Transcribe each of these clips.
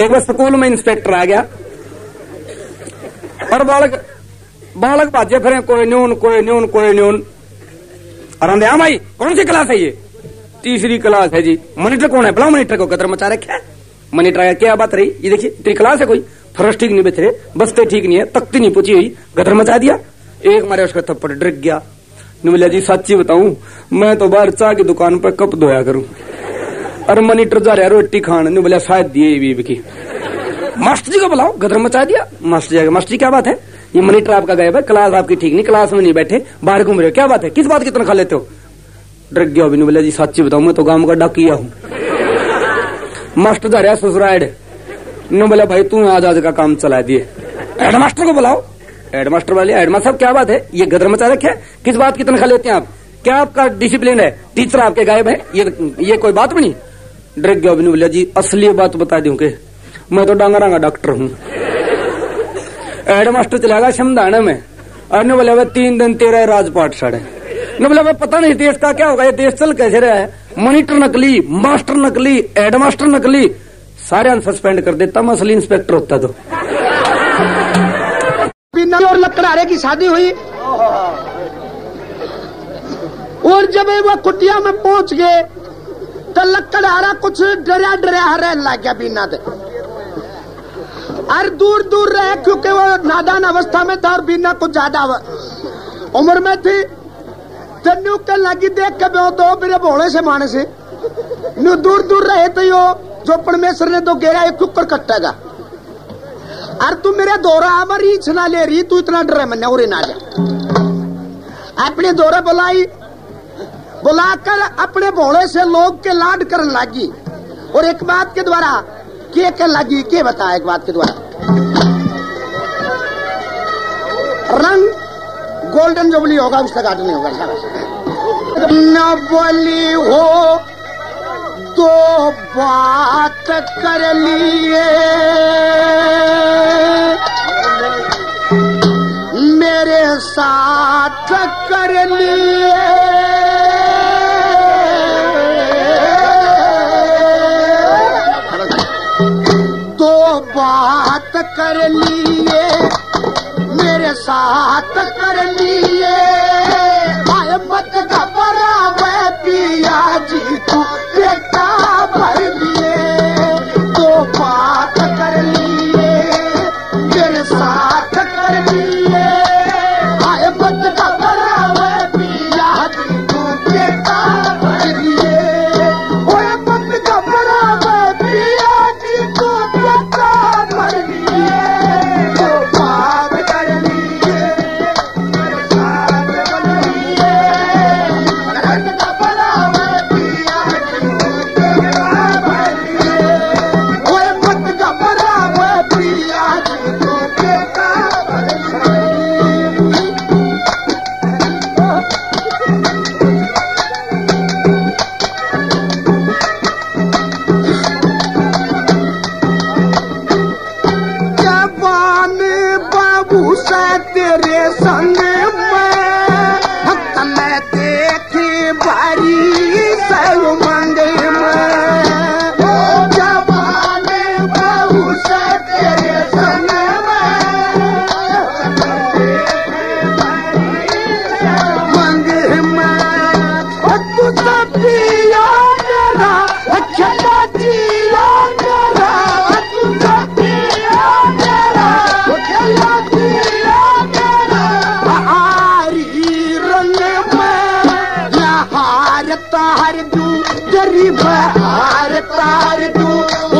एक बार स्कूल में इंस्पेक्टर आ गया और बालक भाजे फिर कोई न्यून और हाँ भाई कौन सी क्लास है ये? तीसरी क्लास है जी। मॉनिटर कौन है? बुलाओ मॉनिटर को। कतर मचा रखा है। मॉनिटर आया, क्या बात रही? ये देखिए तेरी क्लास है कोई, फर्श ठीक नहीं बैठे, बस्ते ठीक नहीं है, तख्ती नहीं पूछी हुई, गदर मचा दिया। एक मारे उसका थप्पड़ डर गया। बोला जी सच्ची बताऊं मैं तो बाहर चाय की दुकान पर कप धोया करूं और मॉनिटर जा रहा रोटी खान। बोला शायद दिए बीबी की। मास्टर जी को बुलाओ, गदर मचा दिया। मास्टर जी, मास्टर जी क्या बात है? ये मॉनिटर आपका गायब है, क्लास आपकी ठीक नहीं, क्लास में नहीं बैठे, बाहर घूम रहे हो, क्या बात है? किस बात की तनख्वाह लेते हो? डर गया। बोला जी सच्ची बताऊं मैं तो गांव का डाकिया हूं। मास्टर जा रहा ससुराल। ने बोला भाई तू आज का काम चला दिए। हेडमास्टर को बुलाओ। हेडमास्टर वाले, हेडमास्टर साहब क्या बात है? ये गदर मचा रखे है, किस बात की तनख्वाह लेते हैं आप? क्या आपका डिसिप्लिन है? टीचर आपके गायब है, ये कोई बात बनी? डर गया। बोला जी असली बात बता दूं के मैं तो डांगरांगा डॉक्टर हूं। हेडमास्टर चलेगा समझाने में और ने बोला 3 दिन तेरा राजपाट साढ़े। ने बोला पता नहीं देश का क्या होगा, ये देश चल कैसे रहा है? मॉनिटर नकली, मास्टर नकली, हेडमास्टर नकली, सारे सस्पेंड कर देता मैं असली इंस्पेक्टर होता तो। और लकड़हारे की शादी हुई और जब वो कुटिया में पहुंच गए तो लकड़हारा कुछ डरा रहने लग गया बीना दे और दूर दूर रहे क्योंकि वो नादान अवस्था में था और बीना कुछ ज्यादा उम्र में थी। तन्नू के लगी देख के दो मेरे भोले से माने से न्यू दूर दूर रहे तो यो जो परमेश्वर ने तो घेरा एक कुकर कटेगा और तू मेरे दौरा हमारी छना ले रही, तू इतना डर मन उरे ना जा। अपने दौरे बुलाकर अपने भोले से लोग के लाड करने लगी और एक बात के द्वारा के लगी के बता, एक बात के द्वारा रंग गोल्डन जुबली होगा उसका घाट नहीं होगा। न बोली हो तो बात कर लिए मेरे साथ कर लिए तो बात कर लिए मेरे साथ कर लिए। आए मत घबरा वे पिया जी तू बेटा भर लिए तो बात कर लिए मेरे साथ कर लिए। आए मत घबरा वे पिया जी तू बेटा भर लिए। ओए मत घबरा वे पिया जी तू बेटा भर लिए तो बात कर लिए मेरे साथ कर लिए। मत घबरा वे पिया जी तू बेटा भर लिए। ओए मत घबरा वे पिया जी तू बेटा भर लिए। जवान बाबू से तेरे संग में तमें देखी भारी से उमंग में। जवान बाबू से तेरे संग में उमंग में। तू सब पिया मेरा अच्छा जिया मेरा, तू सब पिया मेरा अच्छा जिया मेरा। हारी रंग में हार तार दू गरीब हार तार दू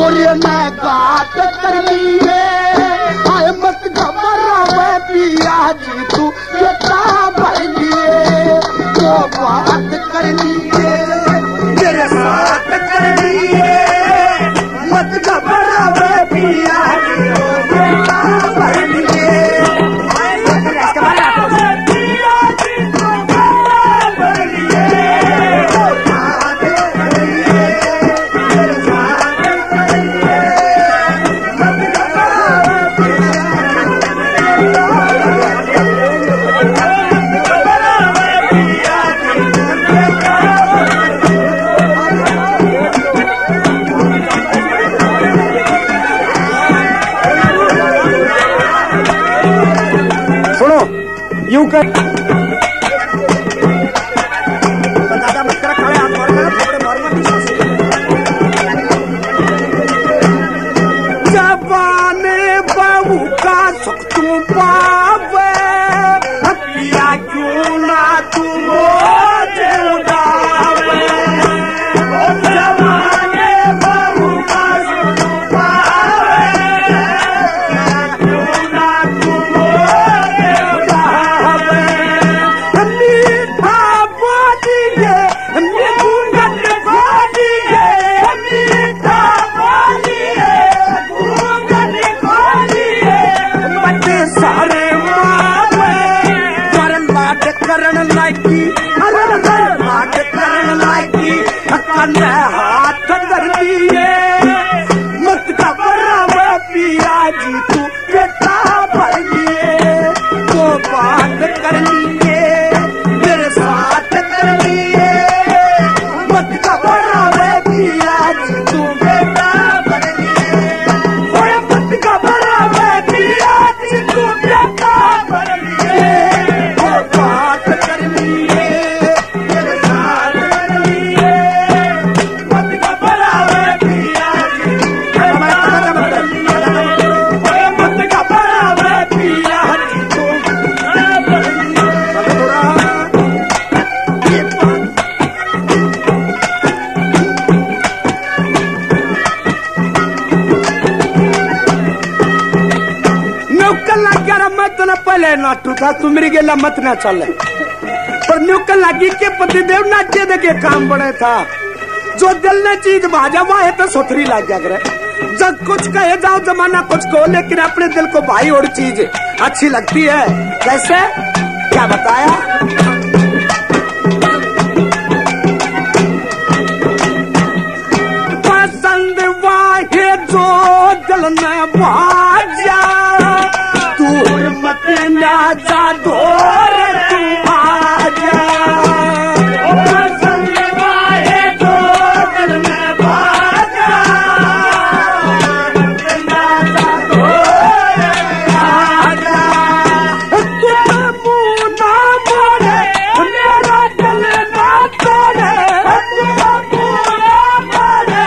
और मैं बात कर ली है। आए मत घबरा वे पिया जी तू बेटा भर लिए तो बात कर लिए मेरे साथ कर लिए। मत घबरा वे पिया जी तू बेटा भर लिए। न्यू कर दादा मत कर खड़े हाथ मार थोड़े मारूंगा जवाने बहू का सुख तू पावे पिया क्यों ना तू मुझे उड़ावे जवाने बहू का सुख तू पावे क्यों ना तू मुझे उड़ावे मीठा बोलिए घूंघट खोलिए मीठा बोलिए घूंघट खोलिए बच्चे सारे मावे कर लाड करण लागी लाड करण लागी कन्ने हाथ कर दिए मत घबरावे पिया जी तू बेटा भर लिए वो बात कर लिए मेरे साथ कर लिए मत घबरावे पिया जी तू बेटा भर लिए ओए मत घबरावे पिया जी तू बेटा भर लिए वो बात कर लिए मेरे साथ कर लिए मत घबरावे पिया जी ओए मत घबरावे पिया जी तू न्यूकल लग गया मत न पहले नाटू था तू मेरी गेला मत ना चले पर न्यूकल लगी के पतिदेव नाचे दे के काम बड़े था जो दिल ने चीज भाजा हुआ है तो सोथरी लग गया करे जब कुछ कहे जाओ जमाना कुछ को लेकिन अपने दिल को भाई और चीज अच्छी लगती है कैसे क्या बताया पसंद वाहे जो दिल में भाजा तू मत ना जा दूर तू आजा पसंद वाहे जो दिल में भाजा मत ना जा दूर आजा तू मुँह ना मोड़े मेरा दिल ना तोड़े तू मुँह ना मोड़े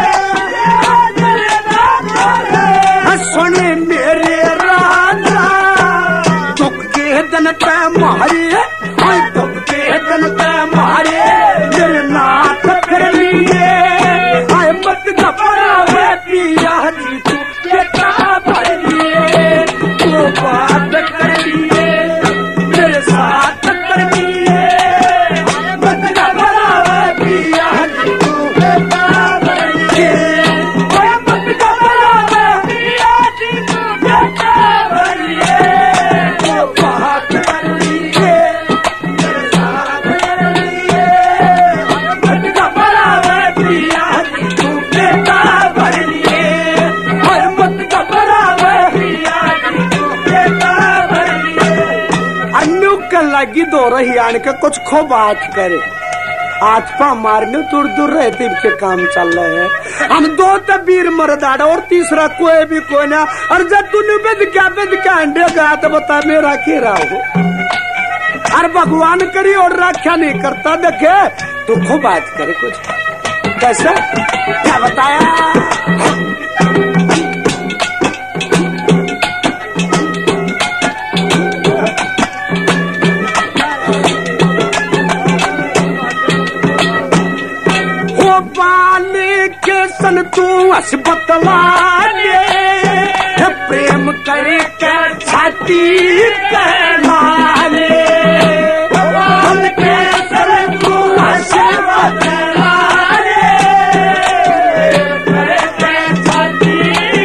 मेरा दिल ना तोड़े सुन मेरे राजा दुख के दिन पे मारे दुख के दिन पे मारे मेरे नाथ कर लिए मत घबरावे पिया जी तू बेटा भर लिए तो बात कर लिए मेरे साथ कर लिए मत घबरावे पिया जी तू बेटा भर लिए मत घबरावे पिया जी तू बेटा भर लिए तो बात कर लिए मेरे साथ कर लिए मत घबरावे पिया जी तू बेटा भर लिए मत घबरावे पिया जी तू बेटा भर लिए अन्नू का लगी दो रही आने के कुछ खो बात करे आज पा मारने दूर दूर रहते के काम चल रहे हैं हम दो तबीर मरदाड़ा और तीसरा कोई भी कोई ना और जब तूने बेद क्या अंडे गया तो बता मेरा के रहा अरे भगवान करी और रक्षा नहीं करता देखे तो खूब बात करे कुछ कैसे क्या बताया सन तू हस बतलाने प्रेम करे कर छाती कहलाने सन तू हस बतलाने छाती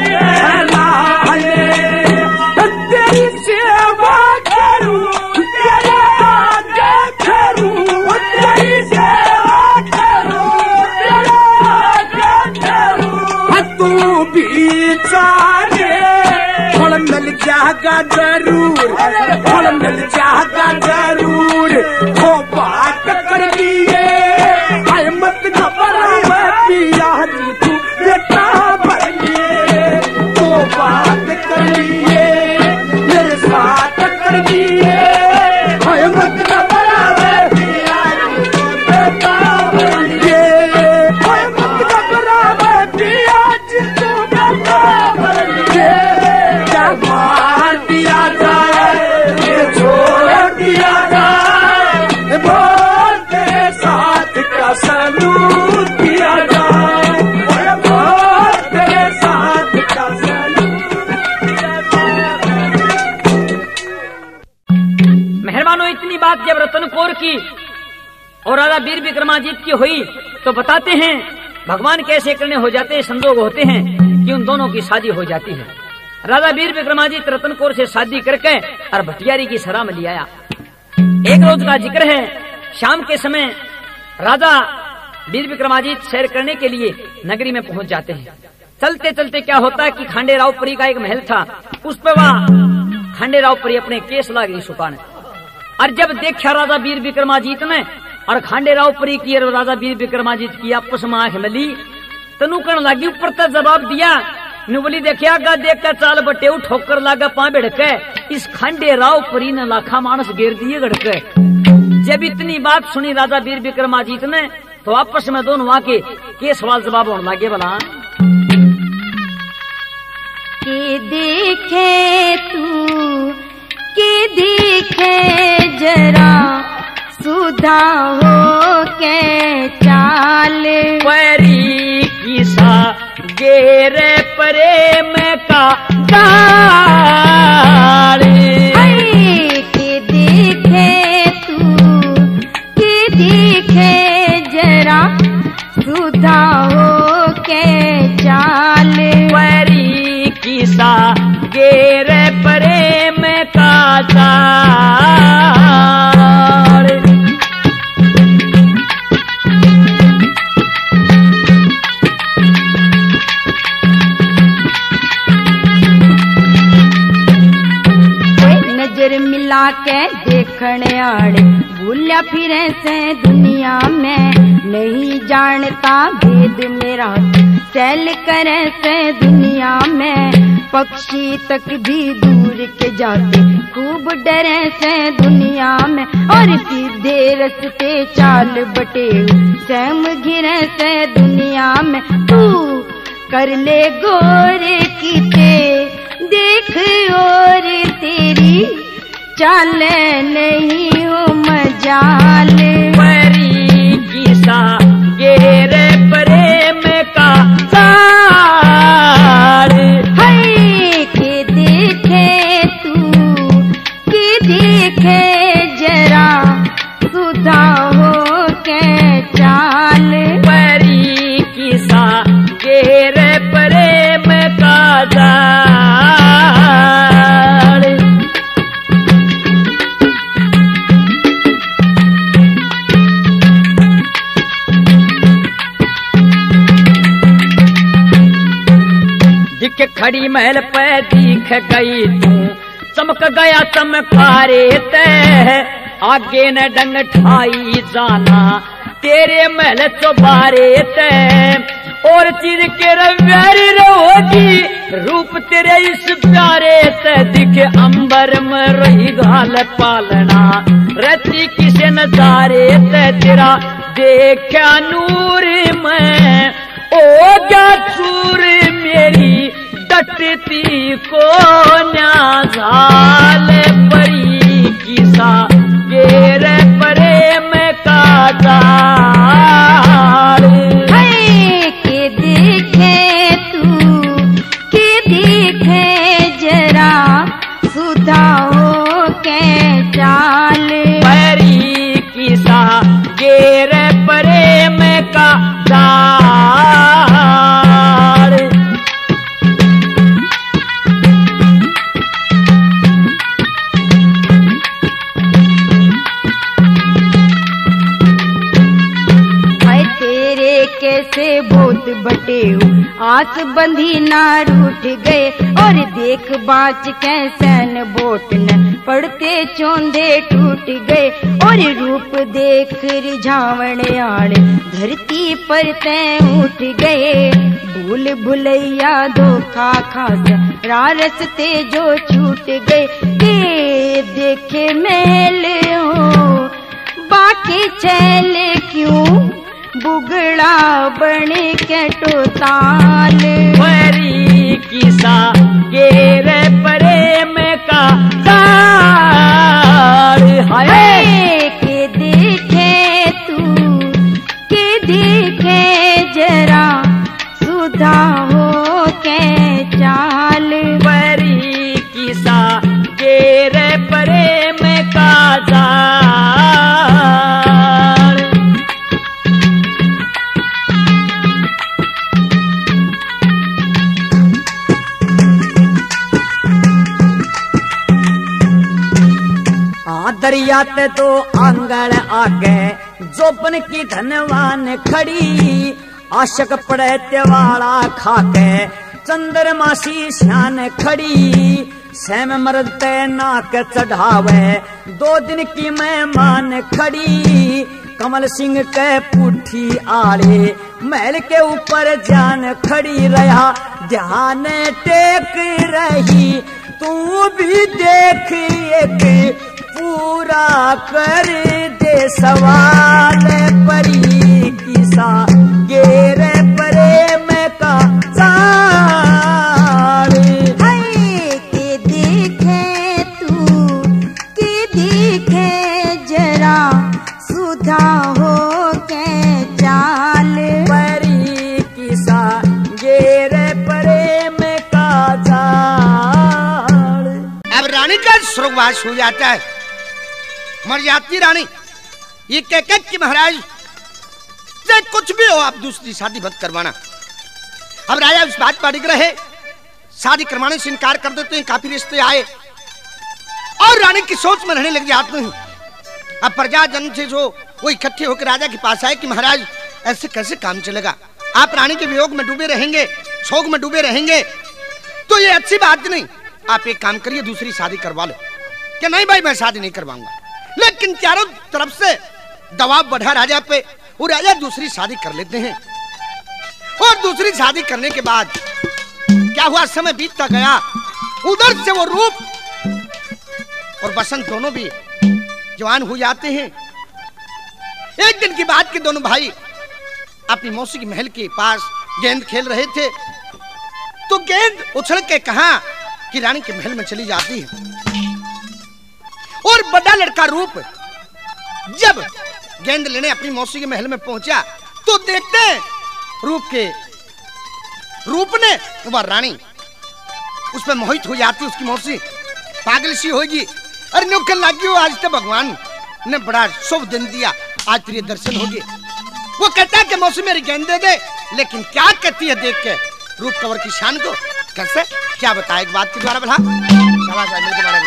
कहलाने तेरी सेवा करूं तेरा आगे करूं तेरी सेवा करूं तू बिचारे फल मिल जाएगा जरूर फल मिल जाएगा जरूर वो बात कर लिए मत घबरावे पिया जी तू बेटा भर लिए वो बात कर लिए मेरे साथ कर लिए कौर की और राजा वीर विक्रमाजीत की हुई तो बताते हैं भगवान कैसे करने हो जाते हैं, संजोग होते हैं कि उन दोनों की शादी हो जाती है। राजा वीर विक्रमाजीत रतन कौर से शादी करके और भटियारी की सरा में ले आया। एक रोज का जिक्र है, शाम के समय राजा वीर विक्रमाजीत सैर करने के लिए नगरी में पहुंच जाते हैं। चलते चलते क्या होता है कि खांडेरावपुरी का एक महल था, उस पर वह खांडेरावपुरी अपने केस लागी सुकान। और जब देखा राजा वीर विक्रमाजीत ने और खांडेरावपुरी की और राजा वीर विक्रमाजीत की आपस में आंख मिली, तनुकण लगी, ऊपर तक जवाब दिया। नुबली देखिया गा देख कर चाल बटे ठोकर लागा पां बिड़के, इस खांडेरावपुरी ने लाखा मानस घेर दिए गड़के। जब इतनी बात सुनी राजा वीर विक्रमाजीत ने तो आपस में दोनों आके के सवाल जवाब होने लगे। भला के देखे तू के देखे जरा सुधा हो के चाल, परी किसा गेरे प्रेम का दाल। के देखे तू के देखे जरा सुधा हो के चाल, परी किसा गेरे प्रेम का दाल। मिला के देखने आड़े भूलिया फिरे से दुनिया में, नहीं जानता भेद मेरा चल करे से दुनिया में। पक्षी तक भी दूर के जाते खूब डरे से दुनिया में, और सीधे रस्ते चाल बटे सैम घिरे से दुनिया में। तू कर ले गोर कीते देख और तेरी चाल नहीं हो मजाल, परी किसा गेरे प्रेम का दाल। है के देखे तू के देखे जरा सुधा हो के चाल, परी किसा गेरे प्रेम का दाल। दिख खड़ी महल पे दिख गई तू, चमक गया चमकारे ते, आगे न डंग ठाई जाना तेरे महल चौबारे ते। और चीज के रव्यारी रहोगी रूप तेरे इस प्यारे ते, दिखे अंबर में रही घाल पालना रहती किसे नजारे ते। तेरा देखा नूर में ओ क्या चूर मेरी डटती को न्याजाल, परी किसा गेरे प्रेम का दाल। के देखे तू के देखे जरा सुधा हो के चाल, परी किसा गेरे प्रेम का दाल। कैसे बहुत बटे आस बंधी ना रूठ गए, और देख बाच कैसन बोट न पड़ते चौंधे टूट गए। और रूप देख रिझावण आड़ धरती पर तय उठ गए, भूल भुलैया धोखा खास रारसते जो छूट गए। के देखे महल हो बाकी चैल क्यों बुगड़ा बने के टोताल, परी किसा गेरे प्रेम का दाल। हाय के देखे तू के देखे जरा सुधा हो के चाल, परी किसा गेरे प्रेम का दाल। दरिया ते तो आंगल आगे जोपन की धनवान खड़ी आशक पड़े त्यवाड़ा खाके चंद्रमासी श्यान खड़ी सैम मरते नाक चढ़ावे 2 दिन की मेहमान खड़ी कमल सिंह के पुठी आड़े महल के ऊपर जान खड़ी रहा ध्यान टेक रही तू भी देख एक पूरा कर दे सवाल परी किसा गेरे प्रेम का साल के देखे तू के देखे जरा सुधा हो के चाल परी किसा गेरे प्रेम का जाल। अब रानी का स्वर्गवास हो जाता है, मर जाती रानी। ये कह कि महाराज चाहे कुछ भी हो आप दूसरी शादी मत करवाना। अब राजा उस बात पर अड़िग रहे, शादी करवाने से इनकार कर देते हैं। काफी रिश्ते आए और रानी की सोच में रहने लग जाते हैं। अब प्रजा जन से जो वो इकट्ठे होकर राजा के पास आए कि महाराज ऐसे कैसे काम चलेगा, आप रानी के वियोग में डूबे रहेंगे, शोक में डूबे रहेंगे, तो ये अच्छी बात नहीं। आप एक काम करिए, दूसरी शादी करवा लो। कि नहीं भाई मैं शादी नहीं करवाऊंगा। लेकिन चारों तरफ से दबाव बढ़ा राजा पे, वो राजा दूसरी शादी कर लेते हैं। और दूसरी शादी करने के बाद क्या हुआ, समय बीतता गया, उधर से वो रूप और बसंत दोनों भी जवान हो जाते हैं। एक दिन की बात के दोनों भाई अपनी मौसी के महल के पास गेंद खेल रहे थे, तो गेंद उछल के कहा कि रानी के महल में चली जाती है। और बड़ा लड़का रूप जब गेंद लेने अपनी मौसी के महल में पहुंचा तो देखते हैं रूप ने वह रानी उस पर मोहित हो जाती। उसकी मौसी पागल सी होगी, अरे नौकर लागी हो, आज तो भगवान ने बड़ा शुभ दिन दिया, आज तेरे दर्शन हो गए। वो कहता है कि मौसी मेरी गेंद दे दे, लेकिन क्या कहती है देख के रूप कंवर की शान को, कैसे क्या बताए एक बात के द्वारा बला शाबाश है मिलके मारे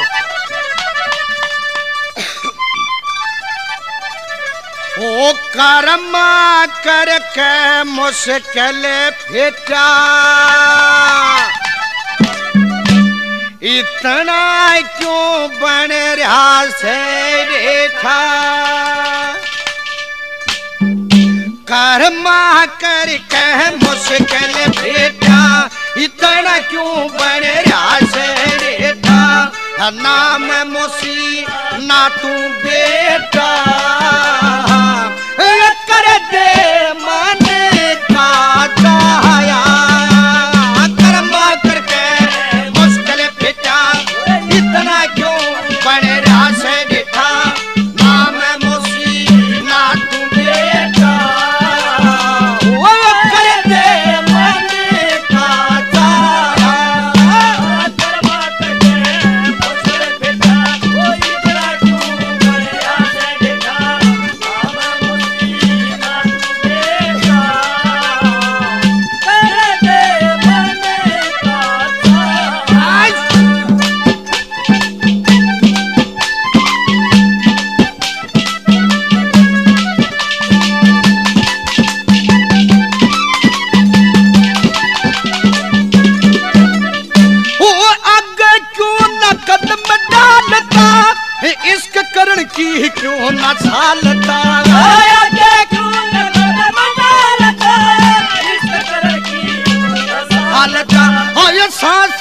ओ कर्मा करके मुश्किल फेटा इतना क्यों बन रहा से रेखा, कर्मा करके मुश्किल फेटा इतना क्यों बन रहा से रेखा, नाम मुसी ना तू बेटा कर दे मन का चाया, कर्मा करके मुश्किल फेटा इतना क्यों बन रहा से रेखा, नाम मुसी ना तू बेटा कर दे मन का चाया, कर्मा करके मुश्किल फेटा इतना क्यों बन रहा से रेखा, नाम मुसी ना तू बेटा कर दे मन इश्क करण की क्यों न सालता,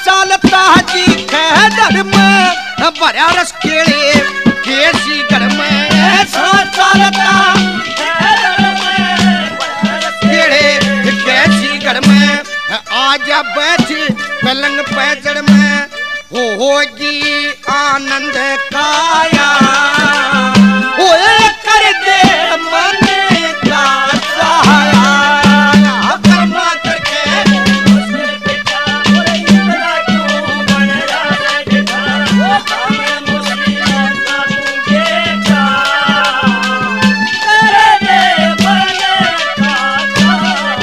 सालता जी खैदर में भरा रस केड़े केसी घर में, सालता केड़े केसी घर में, आजा बैठ पलंग पैजड़ में होगी आनंद काया, ओए कर दे मन का सहाया, कर्मा करके मुश्किल बेटा इतना क्यों बन रहा है बेटा, मुश्किल ना तू बेटा कर दे मन का सहाया।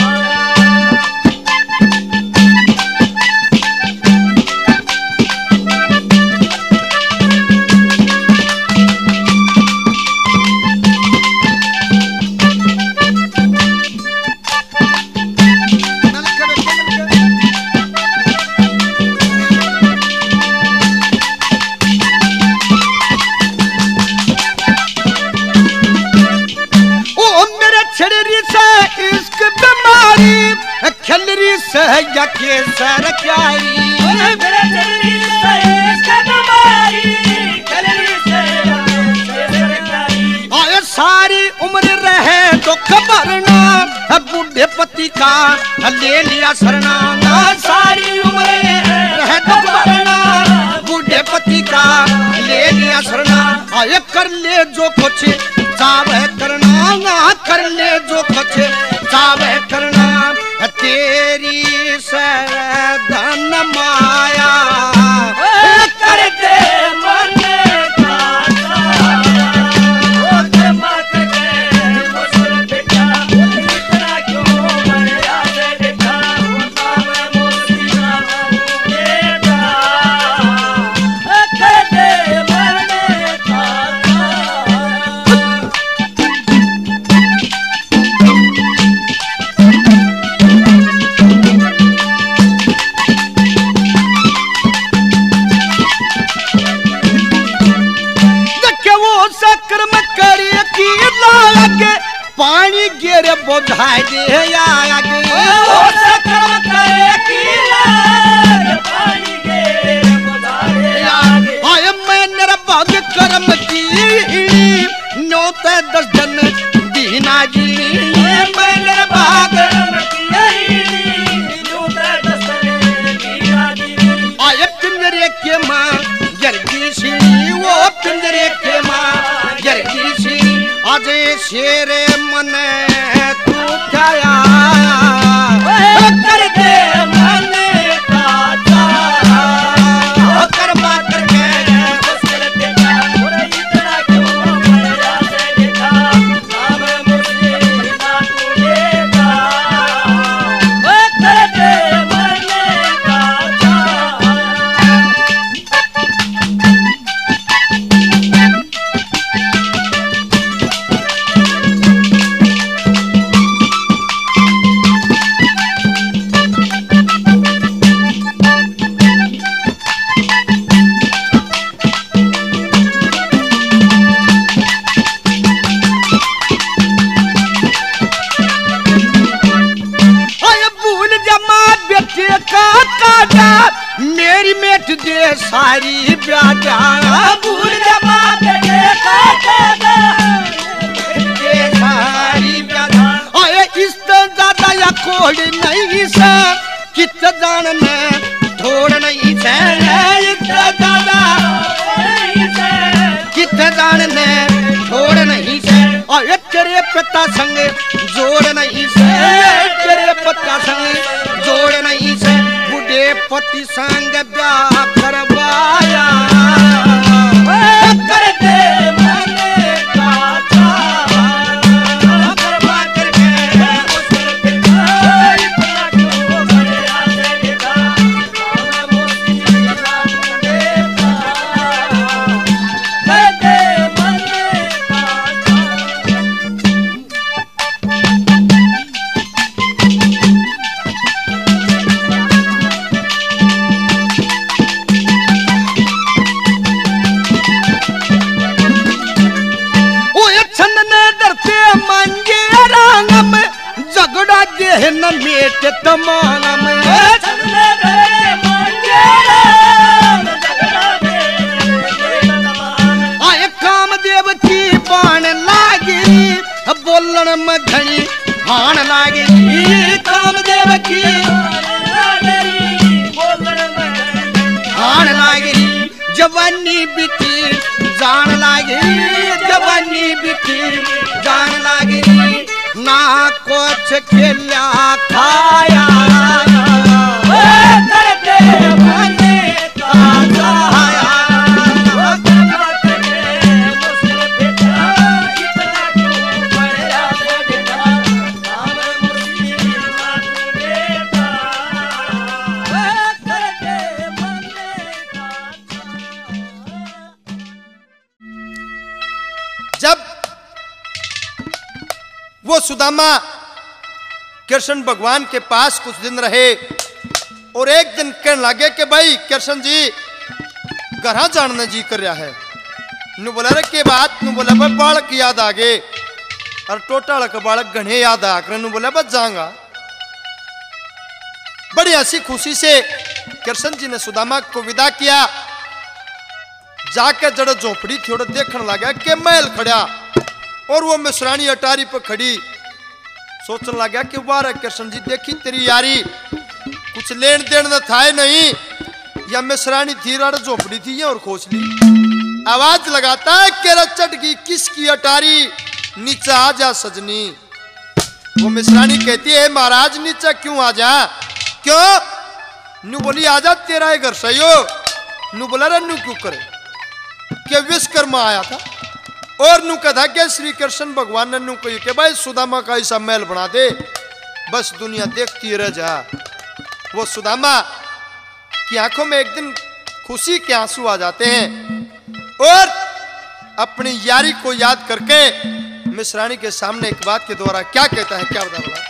क्या केसर क्यारी आए सारी उम्र रहे दुख भरना बूढ़े पति का ले लिया शरणा सारी उम्र रहे दुख भरना बूढ़े पति का ले लिया शरणा आए कर ले जो कुछ चावे करना कर ले जो कुछ चावे करना तेरी सरधन माया कर दे मन पानी गिर बोझाई दे आगे आए मैं मेरा भाग कर्म की न्योत 10 दिन दीना जी मैं मेरा भाग आए पिंजरे के माँ जरगी सीढ़ी वो पिंजरे के माँ जरगी सीढ़ी आज शेर मन तू क्या कर दे मन ताजा करवा करके इतना क्यों मरा से देखा नाम मुझे ना तूलेगा कर दे मन ताजा मेरी मेट दे सारी ब्याजा भूल जमा दे सारी ब्याजा आए इस ज्यादा या कोड़ नहीं से कित जानने थोड़ नहीं से इतना ज्यादा कित जानने थोड़ नहीं से और तेरे पता संग जोड़ नहीं से तेरे पता संग जोड़ नहीं से बूढ़े पति संग ब्याह करवाया कर दे मन ताजा करवा करके इतना क्यों मरा से देखा नाम मुझे ना तूलेगा कर दे मन न मेट तमाना में आए कामदेव की बाण लागी बोलन में धनी हान लागी कामदेव की हान लागी जवानी बिकी जान लागी जवानी बिकी जान लागी ना कुछ खिला खाया कर दे मन ताजा इतना क्यों मरा से देखा नाम मुझे ना तूलेगा कर दे मन ताजा। जब वो सुदामा कृष्ण भगवान के पास कुछ दिन रहे और एक दिन कहने लगे कि भाई कृष्ण जी घर जानने जी कर रहा है। नु बोला रे के बात नु बोला भाई बालक याद आ गए और टोटा का बालक घने याद आ कर नु बोला बस जाऊंगा बड़ी हंसी खुशी से कृष्ण जी ने सुदामा को विदा किया। जाकर जड़ झोपड़ी थी और देखने लगा कि महल खड़ा और वो मिश्रानी अटारी पर खड़ी। सोचने लगा कि वाह कृष्ण जी, देखी तेरी यारी, कुछ लेन देन न था नहीं, या मिश्रानी थी रड़ झोपड़ी थी और खोसली। आवाज लगाता है कि रचट की किसकी अटारी, नीचे आ जा सजनी। वो मिश्रानी कहती है महाराज नीचे क्यों आ जा, क्यों? नू बोली आजा तेरा घर सही हो। नू बोला रे नू क्यों करे, कि विश्वकर्मा आया था और नू कहा कि श्री कृष्ण भगवान ने नू कही कि भाई सुदामा का ऐसा महल बना दे, बस दुनिया देखती रह जा। वो सुदामा की आंखों में एक दिन खुशी के आंसू आ जाते हैं और अपनी यारी को याद करके मिश्रानी के सामने एक बात के द्वारा क्या कहता है, क्या बता बोला,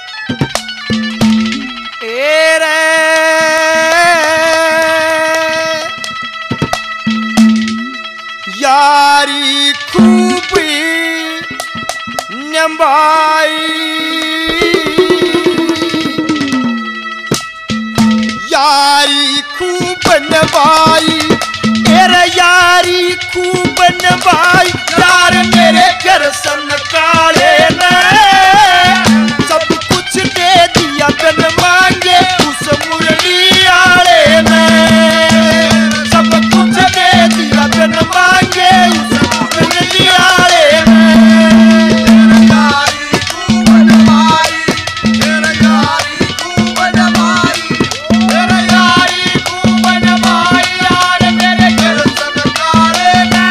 यारी खूब नंबाई, यारी खूब नंबाई, तेरा यारी खूब नंबाई, यार मेरे घर सन काले ने सब कुछ दे दिया बिन मांगे उस मुरली आले ने, सब कुछ दे दिया बिन मांगे उस मुरली आले ने। यारी खूब नवाई, तेरा यारी खूब नवाई, तेरा यारी खूब नवाई, यार मेरे घर सन काले ने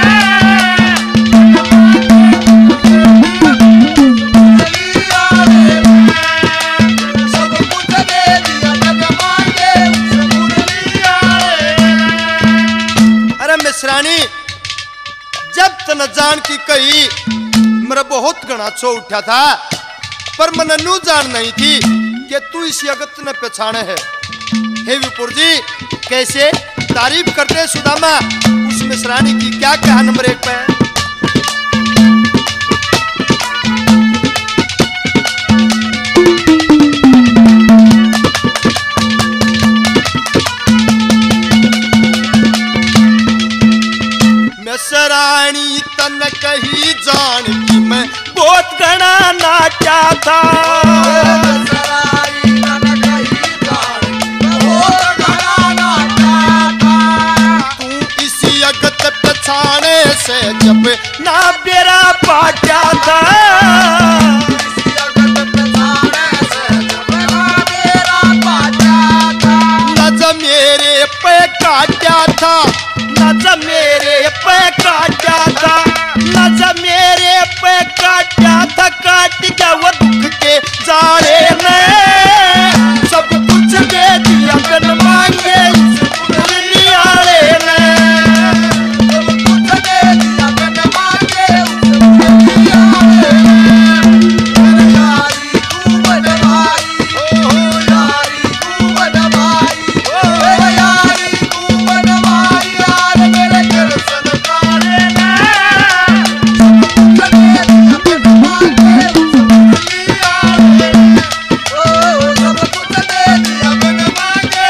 मिश्रानी जब तन जान की कही मेरा बहुत घना छो उठा था, पर मन नू जान नहीं थी कि तू इस अगत ने पहचाने है। हे विपुर जी, कैसे तारीफ करते सुदामा उस मिश्रानी की, क्या कहा नंबर 1 पे। मिश्रानी तन कही जान की मैं बहुत घना नाचा था, मिश्रानी तन कही जान की बहुत घना नाचा था, तू इसी अगत पछाने से जब ना बेरा पाटा था, इसी अगत पछाने से जब ना बेरा पाटा था, नज मेरे पे काटा था, नज मेरे पे काटा था, नज मेरे पे काटा था, काट गया वो दुख के जाड़े ने सब कुछ दे दिया बिन मांगे उस मुरली आले ने, सब कुछ दे दिया बिन मांगे उस मुरली आले ने। यारी खूब नवाई, ओ यारी खूब नवाई, ओ यारी खूब नवाई, यार मेरे घर सन काले ने सब कुछ दे दिया बिन मांगे उस मुरली आले ने, ओ सब कुछ दे दिया बिन मांगे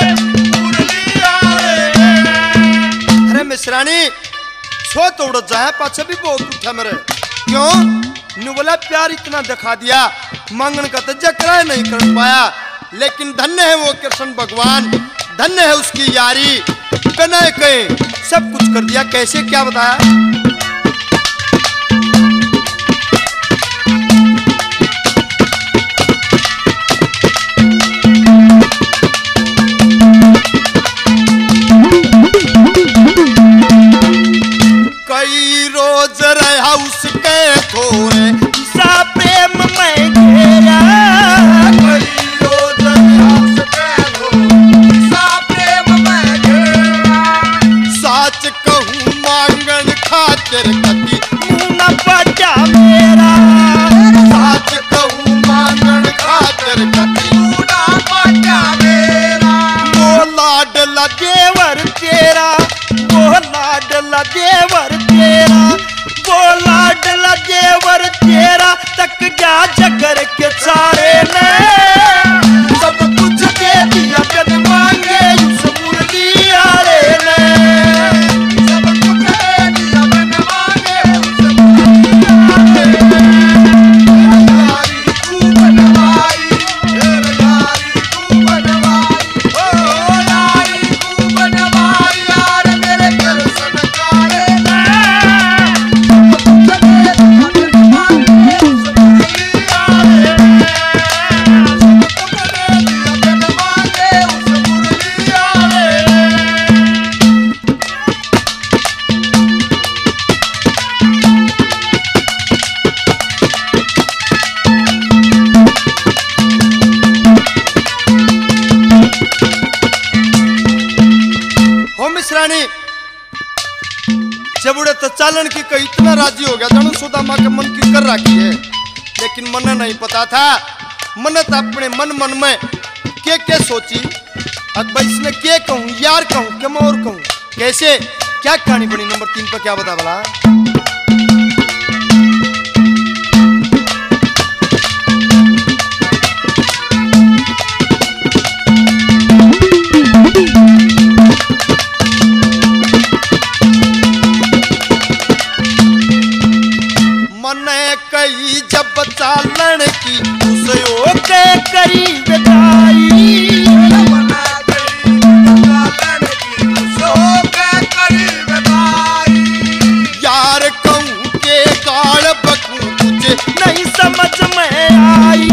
मुरली आले ने। अरे मिश्रानी छो तोड़ जाए पाछे भी बहुत उठा मेरे, क्यों? नु बोला प्यार इतना दिखा दिया, मांगन का तो जकरा नहीं कर पाया, लेकिन धन्य है वो कृष्ण भगवान, धन्य है उसकी यारी, बिना कहे सब कुछ कर दिया। कैसे, क्या बताया? कई रोज रहा उसके थोड़े सा प्रेम में घेरा, कई रोज रहा उसके थोड़े सा प्रेम में घेरा, साच कहूँ मांगन खातिर कति मुँह न पटा मेरा, साच कहूँ मांगन खातिर कति मुँह न पटा मेरा, वो लाडला देवर तेरा, वो लाडला देवर तेरा, वो लाडला देवर तेरा, तक जा जगर के सारे ने सब कुछ दे दिया। मिश्रानी जब उड़े तो चालन की कही इतना राजी हो गया जानू सुदामा के मन की कर रखी है, लेकिन मन नहीं पता था। मन तो अपने मन में के सोची अब भाई इसने के कहूँ यार कहूँ क्या मैं और कहूँ कैसे क्या कहानी बनी। नंबर 3 पर क्या बता भला। कई जब चालन की उसो के करी बेटाई, यार कहूँ के गाल बकूं तुझे नहीं समझ में आई,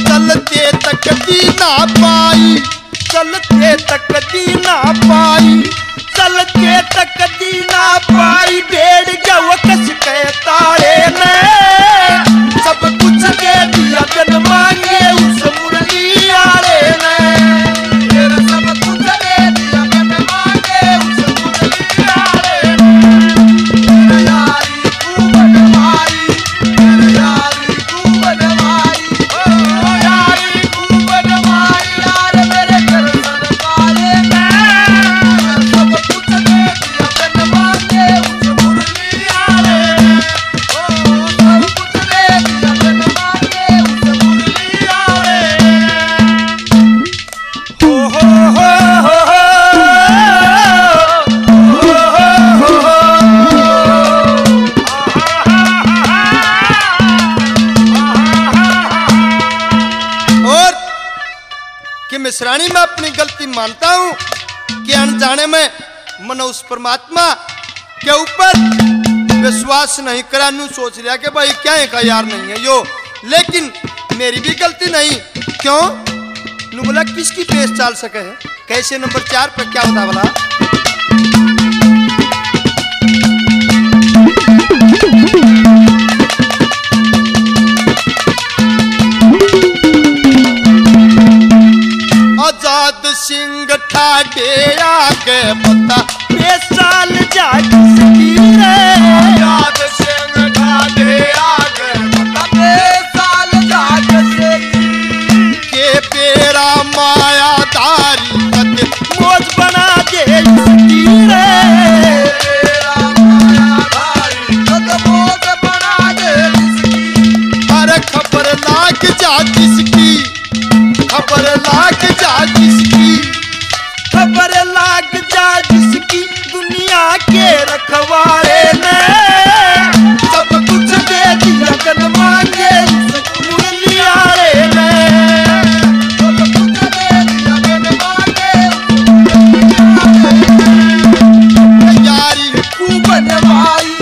चलते तक दी ना पाई, चलते तक दी ना पाई, चलते तक दी ना पाई, डेढ़ गव कस के तारे ने सब कुछ दे दिया बिन मांगे उस मुरली आले ने, सब कुछ दे दिया बिन मांगे उस मुरली आले ने, यारी तू बनवाई, यारी तू बनवाई, यारी तू बनवाई, यार मेरे घर सरकारे ने मिश्रानी मैं अपनी गलती मानता हूं कि अनजाने में मन उस परमात्मा के ऊपर विश्वास नहीं करा, नू सोच लिया कि भाई क्या है का यार नहीं है यो, लेकिन मेरी भी गलती नहीं। क्यों नू बोला किसकी पेश चाल सके है कैसे। नंबर 4 पर क्या बता बोला। आजाद सिंह ठाडे आगे बता बेसाल जा किसकी रे, आजाद सिंह ठाडे आगे बता बेसाल जा किसकी, के बेरा मायादारी कद मौज बना दे इसकी रे, बेरा मायादारी कद मौज बना दे इसकी, अरे खबर लाग जा किसकी, खबर लाग जा जिसकी, खबर लाग जा जिसकी, दुनिया के रखवारे ने सब कुछ दे दिया कन मांगे मुरली आले ने, सब कुछ दे दिया कन मांगे, यारी खूब बनवाई,